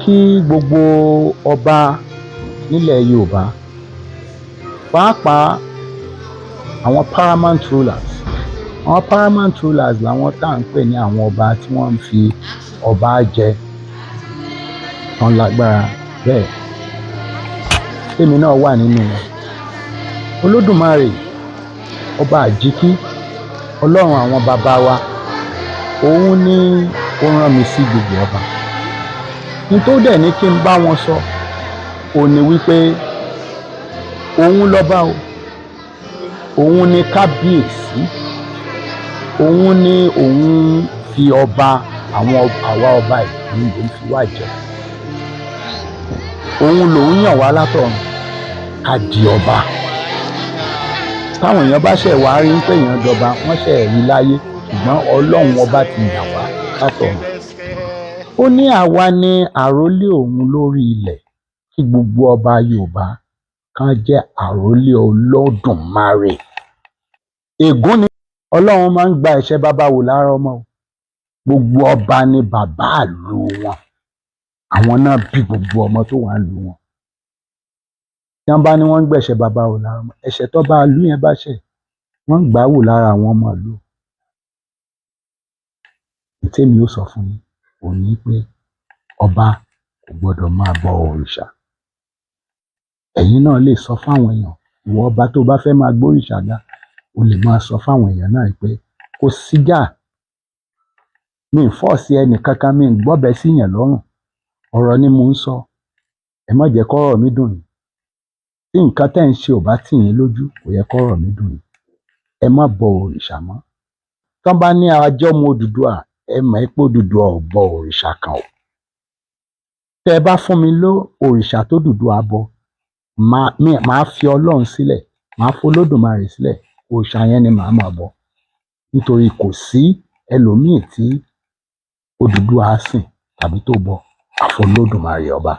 kí gbogbo ọba nílẹ̀ Yorùbá pàápàá àwọn paramount rulers làwọn tá à ń pè ní àwọn ọba tí wọ́n ń fi ọba jẹ tán lágbára bẹ́ẹ̀ èmi náà wà nínú wọn. Olódùmarè ọba àjíkí ọlọ́run àwọn bàbá wa òun ni ó rán mi sí gbogbo ọba. Ní tó dẹ̀ ní kí n bá wọn sọ òun ni wípé òun lọ́ba o, òun ni kábíyèsí, òun ni òun fi ọba àwa ọba ìlú ló ń fi wá jẹ. Òun lòun yàn wá látọ̀run ká di ọba. Táwọn èèyàn bá ṣẹ̀ wá rí pé èèyàn dọba wọ́n ṣẹ̀ rí láyé ṣùgbọ́n ọlọ́run ọba ti yàn wá látọ̀run. Ó ní àwa ni àrólé òun lórí ilẹ̀ kí gbogbo ọba Yorùbá kan jẹ́ àrólé Olódùmarè. Ègún ni ọlọ́run máa ń gba ẹ̀ṣẹ̀ bàbá wò lára ọmọ o. Gbogbo ọba ni bàbá ìlú wọn, àwọn náà bí gbogbo ọmọ tó wà nílùú wọn. Tí wọ́n bá ní wọ́n ń gbẹ̀ṣẹ̀ bàbá wò lára ọmọ, ẹ̀ṣẹ̀ tó bá ìlú yẹn bá ṣẹ̀ wọ́n ń gbà wò lára àwọn ọmọ ìlú. Tèmi ó sọ fún yín òun ní pé ọba kò gbọdọ̀ máa bọ òrìṣà. Ẹ̀yin náà lè sọ fáwọn èèyàn, ìwọ ọba tó bá fẹ́ máa gbóríṣà ga o lè máa sọ fáwọn èèyàn náà pé kò síjà, mi ì fọ́ọ̀sì ẹnì kankan, mi ì gbọ́bẹ sí yẹn lọ́rùn, ọ̀rọ̀ ni mò ń sọ, ẹ má jẹ́ kọ́rọ̀ mi dùn yín. Tí nǹkan tẹ́ ń ṣe ò bá tì yín lójú kò yẹ kọ́rọ̀ mi dùn yín. Ẹ má bọ òrìṣà mọ́. Tán bá ní ajọ́mọ Odùduwà ẹ mọ̀ pé Odùduwà ò bọ òrìṣà kan o. Tẹ́ ẹ bá fún mi ló òrìṣà tó Odùduwà bọ, màá fi Ọlọ́run sílẹ̀, màá fi Olódùmarè sílẹ̀, òrìṣà yẹn ni màá máa bọ. Nítorí kò sí ẹlòmíì tí Odùduwà sìn tàbí tó bọ àfi Olódùmarè ọba.